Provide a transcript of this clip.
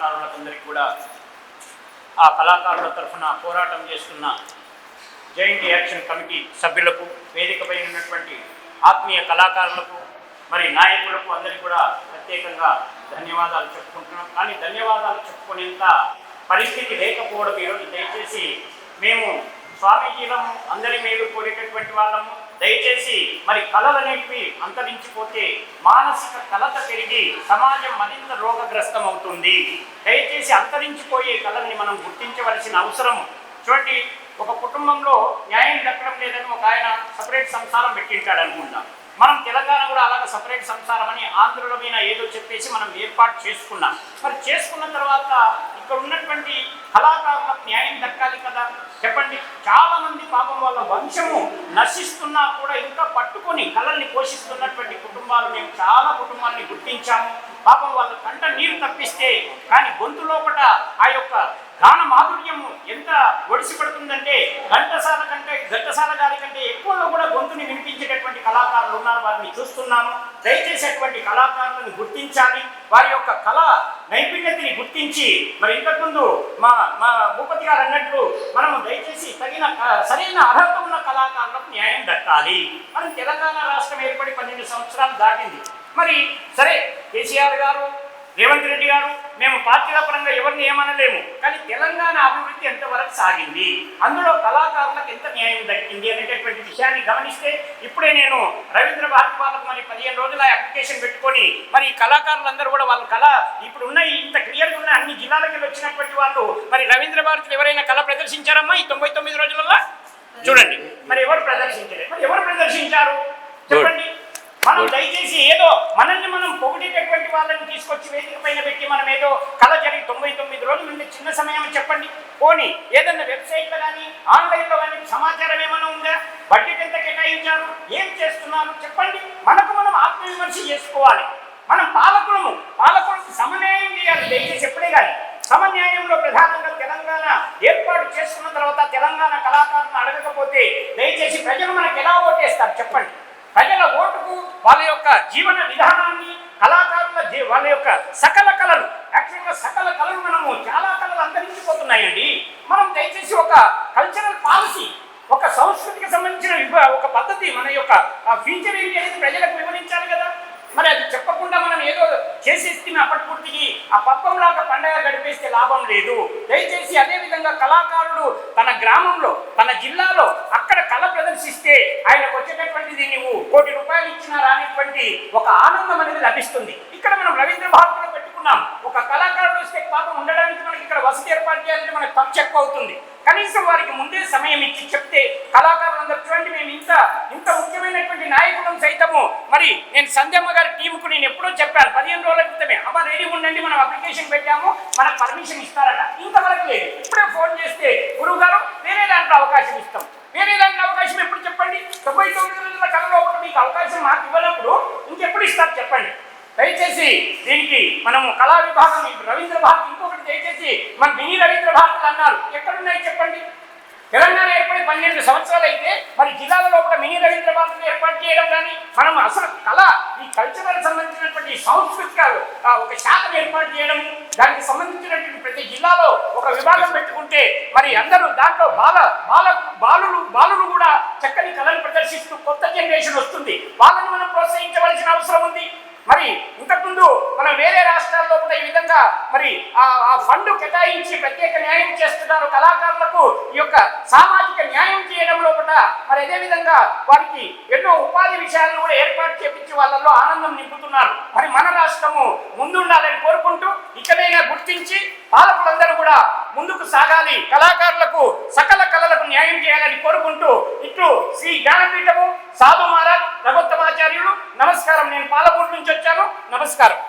కళాకారులందరికీ కూడా ఆ కళాకారుల తరఫున పోరాటం చేస్తున్న జాయింట్ యాక్షన్ కమిటీ సభ్యులకు, వేదికపై ఉన్నటువంటి ఆత్మీయ కళాకారులకు, మరి నాయకులకు అందరికీ కూడా ప్రత్యేకంగా ధన్యవాదాలు చెప్పుకుంటున్నాం. కానీ ధన్యవాదాలు చెప్పుకునేంత పరిస్థితి లేకపోవడం ఈరోజు. దయచేసి మేము స్వామీజీలము, అందరి మేలు కోరేటటువంటి వాళ్ళము. దయచేసి మరి కళలు అనేవి అంతరించిపోతే మానసిక కలత పెరిగి సమాజం మరింత రోగగ్రస్తం అవుతుంది. దయచేసి అంతరించిపోయే కళల్ని మనం గుర్తించవలసిన అవసరం. చూడండి, ఒక కుటుంబంలో న్యాయం దక్కడం లేదని ఒక ఆయన సపరేట్ సంసారం పెట్టింటాడు అనుకుంటాం. మనం తెలంగాణ కూడా అలాగే సపరేట్ సంసారం అని ఆంధ్రుల మీద ఏదో చెప్పేసి మనం ఏర్పాటు చేసుకున్నాం. మరి చేసుకున్న తర్వాత ఇక్కడ ఉన్నటువంటి కళాకారులకు న్యాయం దక్కాలి కదా. చెప్పండి, చాలా మంది పాపం వాళ్ళ వంశము నశిస్తున్నా కూడా ఇంకా పట్టుకొని కళల్ని పోషిస్తున్నటువంటి కుటుంబాలు మేము చాలా కుటుంబాలని గుర్తించాము. పాపం వాళ్ళ కంట నీరు తప్పిస్తే కానీ గొంతు లోపట ఆ యొక్క గాన మాధుర్యము ఎంత ఒడిసి పడుతుందంటే ఘంటసాల గారి కంటే ఎక్కువగా కూడా గొంతుని వినిపించేటటువంటి కళాకారులు ఉన్నారు. వారిని చూస్తున్నాము. దయచేసి అటువంటి కళాకారులను గుర్తించాలి. వారి యొక్క కళా నైపుణ్యతని గుర్తించి మరి ఇంతకుముందు మా భూపతి గారు అన్నట్లు మనము దయచేసి తగిన సరైన అర్హత ఉన్న కళాకారులకు న్యాయం దక్కాలి. మనం తెలంగాణ రాష్ట్రం ఏర్పడి 12 సంవత్సరాలు దాటింది. మరి సరే, కేసీఆర్ గారు, రేవంత్ రెడ్డి గారు, మేము పార్టీల పరంగా ఎవరిని ఏమనలేము. కానీ తెలంగాణ అభివృద్ధి ఎంతవరకు సాగింది, అందులో కళాకారులకు ఎంత న్యాయం దక్కింది అనేటటువంటి విషయాన్ని గమనిస్తే, ఇప్పుడే నేను రవీంద్ర భారతి వాళ్ళకు మరి 15 రోజుల అప్లికేషన్ పెట్టుకొని మరి కళాకారులందరూ కూడా వాళ్ళ కళ ఇప్పుడు ఉన్న ఇంత క్లియర్గా ఉన్న అన్ని జిల్లాలకి వచ్చినటువంటి వాళ్ళు మరి రవీంద్ర భారతిలో ఎవరైనా కళ ప్రదర్శించారమ్మా ఈ 99 రోజులలో? చూడండి, మరి ఎవరు ప్రదర్శించలేదు. మరి ఎవరు ప్రదర్శించారు చెప్పండి. మనం దయచేసి ఏదో మనల్ని మనం పొగిడేటటువంటి వాళ్ళని తీసుకొచ్చి వేదిక పైన పెట్టి మనం ఏదో కళ జరిగి 99 రోజుల నుండి చిన్న సమయం చెప్పండి. పోనీ ఏదన్నా వెబ్సైట్లో కానీ ఆన్లైన్లో కానీ సమాచారం ఏమైనా ఉందా? బడ్జెట్ ఎంత కేటాయించారు, ఏం చేస్తున్నారు చెప్పండి. మనకు మనం ఆత్మవిమర్శ చేసుకోవాలి. మనం పాలకులకు సమన్యాయం చేయాలి. దయచేసి ఎప్పుడే కానీ సమన్యాయంలో ప్రధానంగా తెలంగాణ ఏర్పాటు చేసుకున్న తర్వాత తెలంగాణ కళాకారులను అడగకపోతే దయచేసి ప్రజలు మనకు ఎలా ఓటేస్తారు చెప్పండి. ప్రజల ఓటుకు వాళ్ళ యొక్క జీవన విధానాన్ని, కళాకారుల వాళ్ళ యొక్క సకల కళలు, యాక్చువల్గా సకల కళలు మనము చాలా కళలు అంతరించిపోతున్నాయండి. మనం దయచేసి ఒక కల్చరల్ పాలసీ, ఒక సంస్కృతికి సంబంధించిన ఒక పద్ధతి, మన యొక్క ఫ్యూచర్ ఏంటి అనేది ప్రజలకు వివరించాలి కదా. మరి అది చెప్పకుండా మనం ఏదో చేసేస్తే అప్పటి పూర్తికి ఆ పప్పంలాగా పండగ గడిపేస్తే లాభం లేదు. దయచేసి అదేవిధంగా కళాకారుడు తన గ్రామంలో, తన జిల్లాలో అక్కడ కళ ప్రదర్శిస్తే ఆయనకు వచ్చేటటువంటిది నువ్వు ₹1,00,00,000 ఇచ్చినా రానిటువంటి ఒక ఆనందం అనేది లభిస్తుంది. ఇక్కడ మనం రవీంద్ర భారతిలో పెట్టుకున్నాం. ఒక కళాకారుడు వస్తే పాపం ఉండడానికి మనకి ఇక్కడ వసతి ఏర్పాటు చేయాలంటే మనకు ఖర్చు ఎక్కువ అవుతుంది. కనీసం వారికి ముందే సమయం ఇచ్చి చెప్తే కళాకారులందరూ చూడండి, మేము ఇంత ముఖ్యమైనటువంటి నాయకులను సైతము మరి నేను సంధ్యమ్మ గారి టీంకు నేను ఎప్పుడో చెప్పాను 15 రోజుల క్రితమే, అమ్మ రెడీ ఉండండి, మనం అప్లికేషన్ పెట్టాము, మనకు పర్మిషన్ ఇస్తారట. ఇంతవరకు లేదు. ఇప్పుడే ఫోన్ చేస్తే గురువు గారు వేరే దాంట్లో అవకాశం ఇస్తాం. వేరే దాంట్లో అవకాశం ఎప్పుడు చెప్పండి? 99 రోజుల కళలో ఒకటి మీకు అవకాశం మాకు ఇవ్వనప్పుడు ఇంకెప్పుడు ఇస్తారు చెప్పండి. దయచేసి దీనికి మనము కళా విభాగం రవీంద్ర భారతి ఇంకొకటి దయచేసి మన మినీ రవీంద్ర భారతులు అన్నారు. ఎక్కడున్నాయి చెప్పండి? తెలంగాణ ఏర్పడి 12 సంవత్సరాలు అయితే మరి జిల్లాల లోపల మినీ రవీంద్ర భారతిని ఏర్పాటు చేయడం కానీ మనం అసలు కళ ఈ కల్చరల్ సంబంధించినటువంటి సాంస్కృతిక ఒక శాఖను ఏర్పాటు చేయడం, దానికి సంబంధించినటువంటి ప్రతి జిల్లాలో ఒక విభాగం పెట్టుకుంటే మరి అందరూ దాంట్లో బాలులు కూడా చక్కని కళను ప్రదర్శిస్తూ కొత్త జనరేషన్ వస్తుంది. వాళ్ళని మనం ప్రోత్సహించవలసిన అవసరం ఉంది. మరి ఇంతకుముందు మనం వేరే రాష్ట్రాల్లో కూడా ఈ విధంగా మరి ఆ ఫండ్ కేటాయించి ప్రత్యేక న్యాయం చేస్తున్నారు కళాకారులకు. ఈ యొక్క సామాజిక న్యాయం చేయడంలో కూడా మరి అదేవిధంగా వారికి ఎన్నో ఉపాధి విషయాలను కూడా ఏర్పాటు చేపించి వాళ్ళల్లో ఆనందం నింపుతున్నారు. మరి మన రాష్ట్రము ముందుండాలని కోరుకుంటూ ఇకనైనా గుర్తించి పాలకులందరూ కూడా ముందుకు సాగాలి, కళాకారులకు సకల కళలకు న్యాయం చేయాలని కోరుకుంటూ ఇట్లు శ్రీ జ్ఞానపీఠము సాధు మహారాజ్ రఘోత్తమాచార్యులు. నమస్కారం. నేను పాలమూరు నుంచి వచ్చాను. నమస్కారం.